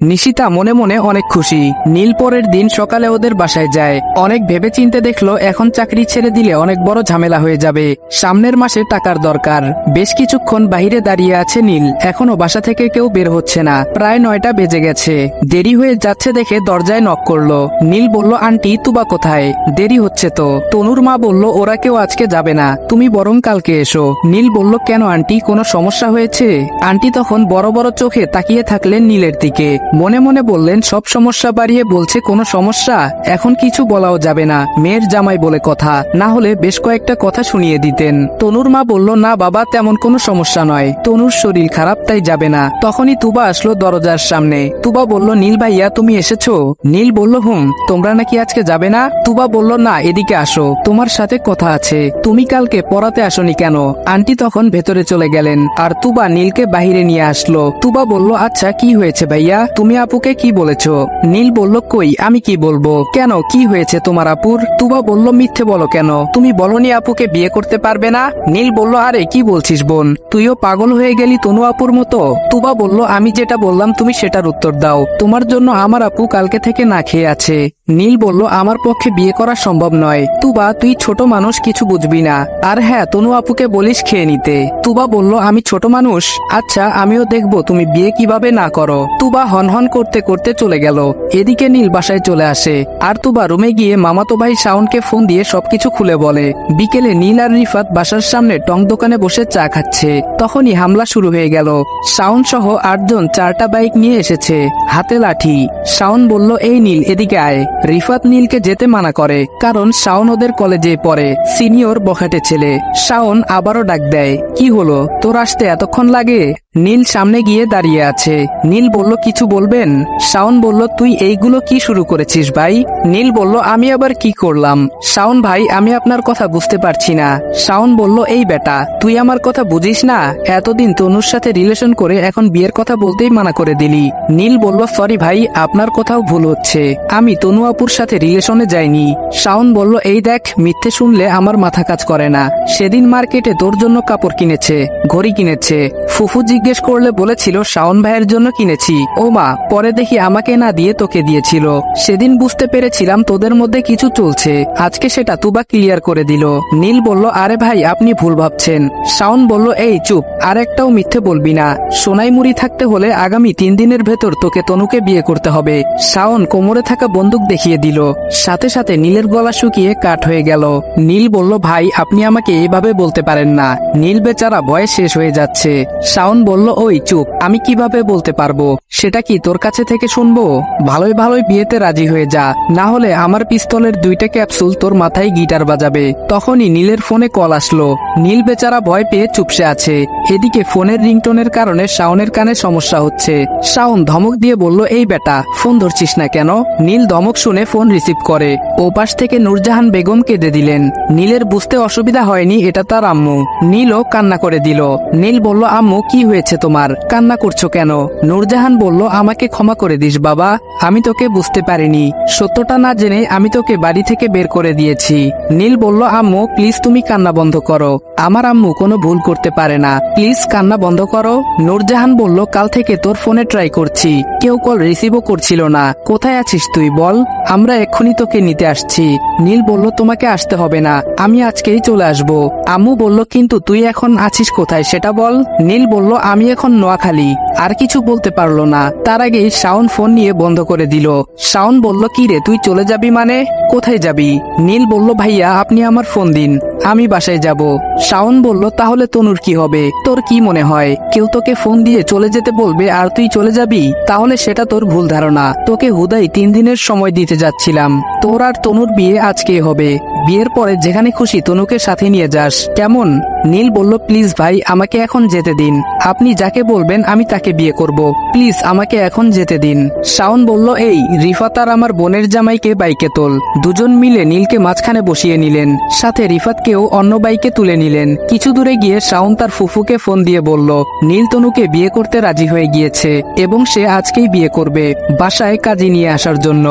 নিশিতা মনে মনে অনেক খুশি। নীল পরের দিন সকালে ওদের বাসায় যায়। অনেক ভেবেচিন্তে দেখলো এখন চাকরি ছেড়ে দিলে অনেক বড় ঝামেলা হয়ে যাবে। সামনের মাসে টাকার দরকার। বেশ কিছুক্ষণ বাইরে দাঁড়িয়ে আছে নীল। এখনো বাসা থেকে কেউ বের হচ্ছে না। প্রায় 9টা বেজে গেছে। দেরি হয়ে যাচ্ছে দেখে দরজায় নক করলো। নীল বলল, আন্টি তুবা কোথায়? দেরি হচ্ছে তো। তনুর মা বলল, ওরা কেউ আজকে যাবে না, তুমি বরং কালকে এসো। নীল বলল, কেন আন্টি, কোনো সমস্যা হয়েছে? আন্টি তখন বড় বড় চোখে তাকিয়ে থাকলেন নীলের দিকে। মনে মনে বললেন, সব সমস্যা বাড়িয়ে বলছে কোনো সমস্যা। এখন কিছু বলাও যাবে না, মেয়ের জামাই বলে কথা, না হলে বেশ কয়েকটা কথা শুনিয়ে দিতেন। তনুর মা বলল, না বাবা, তেমন কোনো সমস্যা নয়, তনুর শরীর খারাপ তাই যাবে না। তখনই তুবা আসলো দরজার সামনে। তুবা বলল, নীল ভাইয়া তুমি এসেছো? নীল বলল, তোমরা নাকি আজকে যাবে না? তুবা বলল, না, এদিকে আসো, তোমার সাথে কথা আছে। তুমি কালকে পড়াতে আসনি কেন? আন্টি তখন ভেতরে চলে গেলেন আর তুবা নীলকে বাহিরে নিয়ে আসলো। তুবা বলল, আচ্ছা কি হয়েছে ভাইয়া, তুমি আপুকে কি বলেছো? নীল বলল, কই আমি কি বলবো, কেন কি হয়েছে তোমার আপুর? তুবা বলল, মিথ্যে বলো কেন, তুমি বলনি আপুকে বিয়ে করতে পারবে না? নীল বলল, আরে কি বলছিস বোন, তুইও পাগল হয়ে গেলি তনু আপুর মতো? তুবা বলল, আমি যেটা বললাম তুমি সেটার উত্তর দাও। তোমার জন্য আমার আপু কালকে থেকে না খেয়ে আছে। নীল বলল, আমার পক্ষে বিয়ে করা সম্ভব নয়। তুবা তুই ছোট মানুষ, কিছু বুঝবি না। আর হ্যাঁ, তনু আপুকে বলিস খেয়ে নিতে। তুবা বলল, আমি ছোট মানুষ? আচ্ছা আমিও দেখবো তুমি বিয়ে কিভাবে না করো। তুবা হনহন করতে করতে চলে গেল। এদিকে নীল বাসায় চলে আসে আর তুবা রুমে গিয়ে মামাতো ভাই শাওনকে ফোন দিয়ে সবকিছু খুলে বলে। বিকেলে নীল আর রিফাত বাসার সামনে টং দোকানে বসে চা খাচ্ছে। তখনই হামলা শুরু হয়ে গেল। শাওন সহ 8 জন 4টা বাইক নিয়ে এসেছে, হাতে লাঠি। শাওন বলল, এই নীল এদিকে আয়। রিফাত নীলকে যেতে মানা করে, কারণ শাওন ওদের কলেজে পড়ে, সিনিয়র বখাটে ছেলে। শাওন আবারও ডাক দেয়, কি হলো, তোর আসতে এতক্ষণ লাগে? নীল সামনে গিয়ে দাঁড়িয়ে আছে। নীল বলল, কিছু বলবেন? শাওন বলল, তুই এইগুলো কি শুরু করেছিস ভাই? নীল বলল, আমি আবার কি করলাম? শাওন ভাই, আমি আপনার কথা বুঝতে পারছি না। শাওন বলল, এই বেটা, তুই আমার কথা বুঝিস না? এতদিন তনুর সাথে রিলেশন করে এখন বিয়ের কথা বলতেই মানা করে দিলি। নীল বলল, সরি ভাই, আপনার কথাও ভুল হচ্ছে, আমি তনু আপুর সাথে রিলেশনে যাইনি। শাওন বলল, এই দেখ, মিথ্যে শুনলে আমার মাথা কাজ করে না। সেদিন মার্কেটে তোর জন্য কাপড় কিনেছে, ঘড়ি কিনেছে। ফুফু জিজ্ঞেস করলে বলেছিল শাওন ভাইয়ের জন্য কিনেছি। ও মা, পরে দেখি আমাকে না দিয়ে তোকে দিয়েছিল। সেদিন বুঝতে পেরেছিলাম তোদের মধ্যে কিছু চলছে, আজকে সেটা তুবা ক্লিয়ার করে দিল। নীল বলল, আরে ভাই আপনি ভুল ভাবছেন। শাওন বলল, এই চুপ, আর একটাও মিথ্যে বলবি না। সোনাই মুড়ি থাকতে হলে আগামী 3 দিনের ভেতর তোকে তনুকে বিয়ে করতে হবে। শাওন কোমরে থাকা বন্দুক দেখিয়ে দিল। সাথে সাথে নীলের গলা শুকিয়ে কাঠ হয়ে গেল। নীল বলল, ভাই আপনি আমাকে এইভাবে বলতে পারেন না। নীল বেচারা ভয়ে শেষ হয়ে যাচ্ছে। শাওন বলল, ওই চুপ, আমি কিভাবে বলতে পারবো? সেটা কি তোর কাছে থেকে শুনবো? ভালোই ভালোই বিয়েতে রাজি হয়ে যা, না হলে আমার পিস্তলের 2টা ক্যাপসুল তোর মাথায় গিটার বাজাবে। তখনই নীলের ফোনে কল আসলো। নীল বেচারা ভয় পেয়ে চুপসে আছে। এদিকে ফোনের রিংটোনের কারণে শাওনের কানে সমস্যা হচ্ছে। শাওন ধমক দিয়ে বলল, এই বেটা, ফোন ধরছিস না কেন? নীল ধমক শুনে ফোন রিসিভ করে। ওপাশ থেকে নূরজাহান বেগম কেঁদে দিলেন। নীলের বুঝতে অসুবিধা হয়নি এটা তার আম্মু। নীলও কান্না করে দিল। নীল বলল, আম্মু কি হয়েছে তোমার, কান্না করছো কেন? নূরজাহান বলল, আমাকে ক্ষমা করে দিস বাবা, আমি তোকে বুঝতে পারিনি, সত্যটা না জেনে আমি তোকে বাড়ি থেকে বের করে দিয়েছি। নীল বলল, আম্মু প্লিজ তুমি কান্না বন্ধ করো, আমার আম্মু কোনো ভুল করতে পারে না, প্লিজ কান্না বন্ধ করো। নূরজাহান বলল, কাল থেকে তোর ফোনে ট্রাই করছি, কেউ কল রিসিভও করছিল না, কোথায় আছিস তুই বল, আমরা এক্ষুনি তোকে নিতে আসছি। নীল বলল, তোমাকে আসতে হবে না, আমি আজকেই চলে আসবো। আম্মু বলল, কিন্তু তুই এখন আছিস কোথায় সেটা বল। নীল বলল, আমি এখন নোয়াখালী। আর কিছু বলতে পারলো না। তার আগেই শাওন ফোন নিয়ে বন্ধ করে দিল। শাওন বলল, কি রে তুই চলে যাবি মানে? কোথায় যাবি? নীল বলল, ভাইয়া আপনি আমার ফোন দিন, আমি বাসায় যাব। শাওন বলল, তাহলে তনুর কি হবে? তোর কি মনে হয় কেউ তোকে ফোন দিয়ে চলে যেতে বলবে আর তুই চলে যাবি? তাহলে সেটা তোর ভুল ধারণা। তোকে হুদাই 3 দিনের সময় দিতে যাচ্ছিলাম। তোর আর তনুর বিয়ে আজকেই হবে। বিয়ের পরে যেখানে খুশি তনুকে সাথে নিয়ে যাস, কেমন? নীল বলল, প্লিজ ভাই আমাকে এখন যেতে দিন, আপনি যাকে বলবেন আমি তাকে বিয়ে করব, প্লিজ আমাকে এখন যেতে দিন। শাওন বলল, এই রিফাত আর আমার বোনের জামাইকে বাইকে তোল। দুজন মিলে নীলকে মাঝখানে বসিয়ে নিলেন, সাথে রিফাতকেও অন্য বাইকে তুলে নিলেন। কিছু দূরে গিয়ে শাওন তার ফুফুকে ফোন দিয়ে বলল, নীল তনুকে বিয়ে করতে রাজি হয়ে গিয়েছে এবং সে আজকেই বিয়ে করবে, বাসায় কাজী নিয়ে আসার জন্য।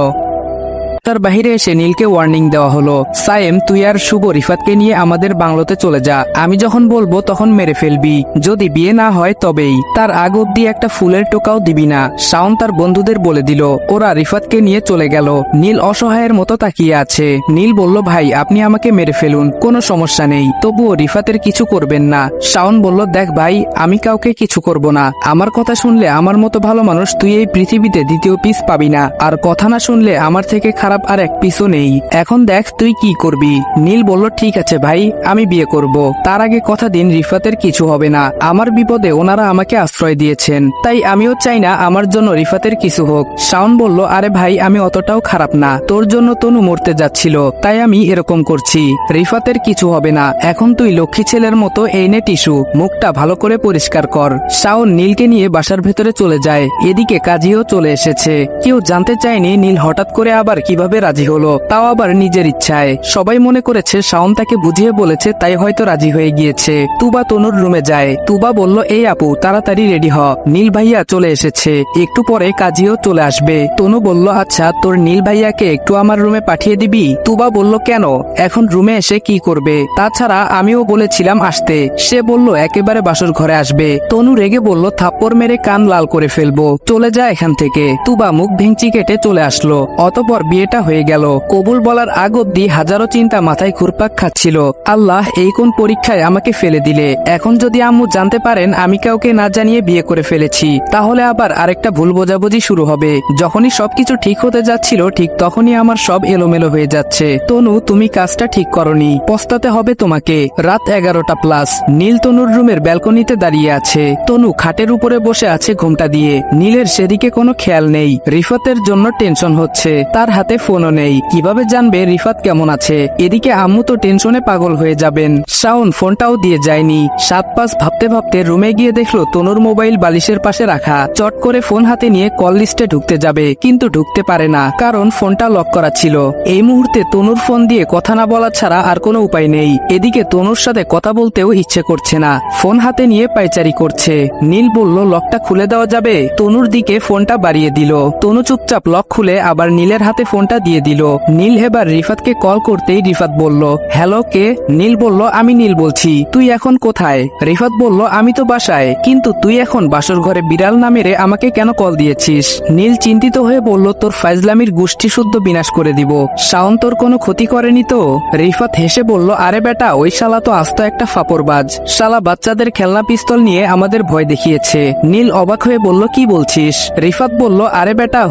তার বাহিরে এসে নীলকে ওয়ার্নিং দেওয়া হলো, সায়েম তুই আর শুভ রিফাতকে নিয়ে আমাদের বাংলোতে চলে যা, আমি যখন বলবো তখন মেরে ফেলবি, যদি বিয়ে না হয় তবেই, তার আগ অব্দি একটা ফুলের টোকাও দিবি না। শাওন তার বন্ধুদের বলে দিল। ওরা রিফাতকে নিয়ে চলে গেল। নীল অসহায়ের মতো তাকিয়ে আছে। নীল বলল, ভাই আপনি আমাকে মেরে ফেলুন, কোনো সমস্যা নেই, তবুও রিফাতের কিছু করবেন না। শাওন বলল, দেখ ভাই আমি কাউকে কিছু করব না, আমার কথা শুনলে আমার মতো ভালো মানুষ তুই এই পৃথিবীতে দ্বিতীয় পিস পাবি না, আর কথা না শুনলে আমার থেকে খারাপ আর এক পিসও নেই, এখন দেখ তুই কি করবি। নীল বলল, ঠিক আছে ভাই আমি বিয়ে করব, তার আগে কথা দিন রিফাতের কিছু হবে না, আমার বিপদে ওনারা আমাকে আশ্রয় দিয়েছেন, তাই আমিও চাই না আমার জন্য রিফাতের কিছু হোক। শাওন বলল, আরে ভাই আমি অতটাও খারাপ না, তোর জন্য তনু মরতে যাচ্ছিল তাই আমি এরকম করছি, রিফাতের কিছু হবে না, এখন তুই লক্ষ্মী ছেলের মতো এই নে টিস্যু, মুখটা ভালো করে পরিষ্কার কর। শাওন নীলকে নিয়ে বাসার ভেতরে চলে যায়। এদিকে কাজীও চলে এসেছে। কেউ জানতে চায়নি নীল হঠাৎ করে আবার কিভাবে রাজি হলো, তাও আবার নিজের ইচ্ছায়। সবাই মনে করেছে শাওন তাকে বুঝিয়ে বলেছে তাই হয়তো রাজি হয়ে গিয়েছে। তুবা তনুর রুমে যায়। তুবা বলল, এই আপু তাড়াতাড়ি রেডি হ, নীল ভাইয়া চলে এসেছে, একটু পরে কাজীও চলে আসবে। তনু বলল, আচ্ছা তোর নীল ভাইয়াকে একটু আমার রুমে পাঠিয়ে দিবি। তুবা বলল, কেন, এখন রুমে এসে কি করবে, তাছাড়া আমিও বলেছিলাম আসতে। সে বলল একেবারে বাসর ঘরে আসবে। তনু রেগে বলল, থাপ্পড় মেরে কান লাল করে ফেলবো, চলে যা এখান থেকে। তুবা মুখ ভেঙচি কেটে চলে আসলো। অতঃপর বিয়েটা হয়ে গেল। কবুল বলার আগ অব্দি হাজারো চিন্তা মাথায় ঘুরপাক খাচ্ছিল। আল্লাহ এই কোন পরীক্ষায় আমাকে ফেলে দিলে, এখন যদি আম্মু জানতে পারেন আমি কাউকে না জানিয়ে বিয়ে করে ফেলেছি, তাহলে আবার আরেকটা ভুল বোঝাবুঝি শুরু হবে। যখনই সবকিছু ঠিক হতে যাচ্ছিল ঠিক তখনই আমার সব এলোমেলো হয়ে যাচ্ছে। তনু তুমি কাজটা ঠিক করনি, পস্তাতে হবে তোমাকে। রাত 11টা প্লাস। নীল তনুর রুমের ব্যালকনিতে দাঁড়িয়ে আছে। তনু খাটের উপরে বসে আছে ঘোমটা দিয়ে। নীলের সেদিকে কোনো খেয়াল নেই। রিফাতের জন্য টেনশন হচ্ছে, তার হাতে ফোনও নেই, কিভাবে জানবে রিফাত কেমন আছে। এদিকে আম্মু তো টেনশনে পাগল হয়ে যাবেন। শাওন ফোনটাও দিয়ে যায়নি। 7-5 ভাবতে ভাবতে রুমে গিয়ে দেখলো তনুর মোবাইল বালিশের পাশে রাখা। চট করে ফোন হাতে নিয়ে কল লিস্টে ঢুকতে যাবে, কিন্তু ঢুকতে পারে না, কারণ ফোনটা লক করা ছিল। এই মুহূর্তে তনুর ফোন দিয়ে কথা না বলা ছাড়া আর কোনো উপায় নেই। এদিকে তনুর সাথে কথা বলতেও ইচ্ছে করছে না, ফোন হাতে নিয়ে পায়চারি করছে। নীল বলল, লকটা খুলে দেওয়া যাবে। তনুর দিকে ফোনটা বাড়িয়ে দিল। তনু চুপচাপ লক খুলে আবার নীলের হাতে ফোনটা দিয়ে দিল। নীল এবার রিফাতকে কল করতেই রিফাত বলল, হ্যালো কে। নীল বলল, আমি নীল বলছি, তুই এখন কোথায়। রিফাত বলল, আমি তো বাসায়, কিন্তু তুই এখন বাসর ঘরে বিড়াল না মেরে আমাকে কেন কল দিয়েছিস। নীল চিন্তিত হয়ে বলল, তোর ফাইজলামির গোষ্ঠী শুদ্ধ বিনাশ করে দিব। শাওন তোর কোনো ক্ষতি করেনি তো। রিফাত হেসে বলল, আরে বেটা ওই শালা তো আস্ত একটা ফাপড়বাজ, শালা বাচ্চাদের খেলনা পিস্তল নিয়ে আমাদের ভয় দেখিয়েছে। নীল অবাক হয়ে বলল, কি বলছিস। রিফাত বলল, আরে বেটা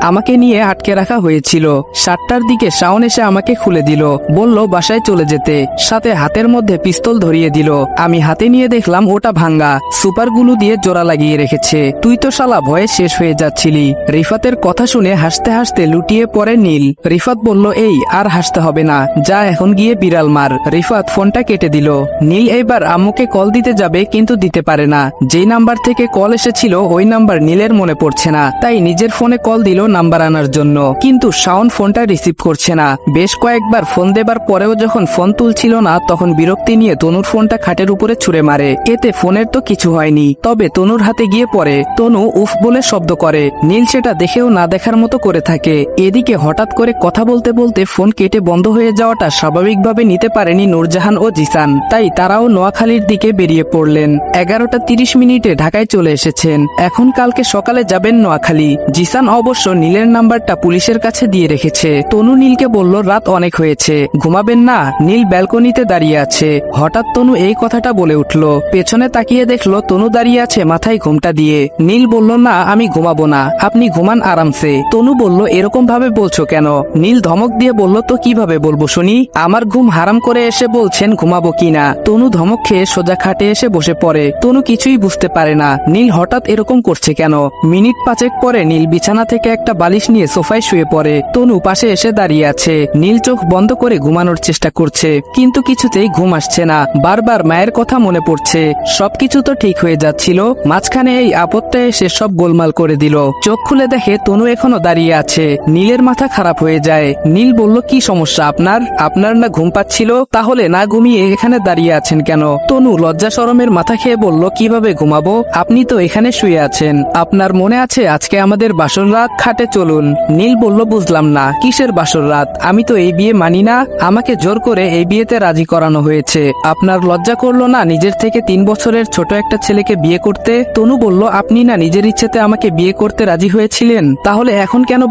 আমাকে নিয়ে আটকে রাখা হয়েছিল, 7টার দিকে শাওন এসে আমাকে খুলে দিল, বলল বাসায় চলে যেতে, সাথে হাতের মধ্যে পিস্তল ধরিয়ে দিল। আমি হাতে নিয়ে দেখলাম ওটা ভাঙ্গা, সুপার গুলু দিয়ে জোড়া লাগিয়ে রেখেছে। তুই তো শালা ভয়ে শেষ হয়ে যাচ্ছিলি। রিফাতের কথা শুনে হাসতে হাসতে লুটিয়ে পড়ে নীল। রিফাত বলল, এই আর হাসতে হবে না, যা এখন গিয়ে বিড়াল মার। রিফাত ফোনটা কেটে দিল। নীল এবার আম্মুকে কল দিতে যাবে, কিন্তু দিতে পারে না। যেই নাম্বার থেকে কল এসেছিল ওই নাম্বার নীলের মনে পড়ছে না, তাই নিজের ফোনে কল দিল নাম্বার আনার জন্য, কিন্তু শাওন ফোনটা রিসিভ করছে না। বেশ কয়েকবার ফোন দেবার পরেও যখন ফোন তুলছিল না তখন বিরক্তি নিয়ে তনুর ফোনটা খাটের উপরে ছুঁড়ে মারে। এতে ফোনের তো কিছু হয়নি, তবে তনুর হাতে গিয়ে পড়ে। তনু উফ বলে শব্দ করে। নীল সেটা দেখেও না দেখার মতো করে থাকে। এদিকে হঠাৎ করে কথা বলতে বলতে ফোন কেটে বন্ধ হয়ে যাওয়াটা স্বাভাবিকভাবে নিতে পারেনি নূরজাহান ও জিসান, তাই তারাও নোয়াখালীর দিকে বেরিয়ে পড়লেন। 11টা 30 ঢাকায় চলে এসেছেন। এখন কালকে সকালে যাবেন নোয়াখালী। জিসান অবশ্য নীলের নাম্বারটা পুলিশের কাছে দিয়ে রেখেছে। তনু নীলকে বলল, রাত অনেক হয়েছে, ঘুমাবেন না। নীল ব্যালকনিতে দাঁড়িয়ে আছে। হঠাৎ তনু এই কথাটা বলে উঠল। পেছনে তাকিয়ে দেখলো তনু দাঁড়িয়ে আছে মাথায় ঘোমটা দিয়ে। নীল বলল, না আমি ঘুমাবো না, আপনি ঘুমান আরামসে। তনু বলল, এরকম ভাবে বলছো কেন। নীল ধমক দিয়ে বলল, তো কিভাবে বলবো শুনি, আমার ঘুম হারাম করে এসে বলছেন ঘুমাবো কিনা। তনু ধমক খেয়ে সোজা খাটে এসে বসে পড়ে। তনু কিছুই বুঝতে পারে না নীল হঠাৎ এরকম করছে কেন। মিনিট 5 পরে নীল বিছানা থেকে একটা বালিশ নিয়ে সোফায় শুয়ে পড়ে। তনু পাশে এসে দাঁড়িয়ে আছে। নীল চোখ বন্ধ করে ঘুমানোর চেষ্টা করছে, কিন্তু কিছুতেই ঘুম আসছে না। বারবার মায়ের কথা মনে পড়ছে। সবকিছু তো ঠিক হয়ে যাচ্ছিল, মাঝখানে এই আপদটা এসে সব গোলমাল করে দিল। চোখ খুলে দেখে তনু এখনো দাঁড়িয়ে আছে। নীলের মাথা খারাপ হয়ে যায়। নীল বলল, কি সমস্যা আপনার, আপনার না ঘুম পাচ্ছিল, তাহলে না ঘুমিয়ে এখানে দাঁড়িয়ে আছেন কেন। তনু লজ্জা শরমের মাথা খেয়ে বলল, কিভাবে ঘুমাবো, আপনি তো এখানে শুয়ে আছেন, আপনার মনে আছে আজকে আমাদের বাসর রাত, খাটে চলুন। নীল বলল, বুঝলাম বুঝলাম না কিসের বাসর রাত, আমি তো এই বিয়ে মানি না, আমাকে জোর করে এই বিয়েতে রাজি করানো হয়েছে। আপনার লজ্জা করলো না নিজের থেকে 3 বছরের ছোট একটা ছেলেকে বিয়ে করতে? তনু বলল, আপনি না নিজের ইচ্ছেতে আমাকে বিয়ে করতে রাজি হয়েছিলেন, তাহলে এখন কেন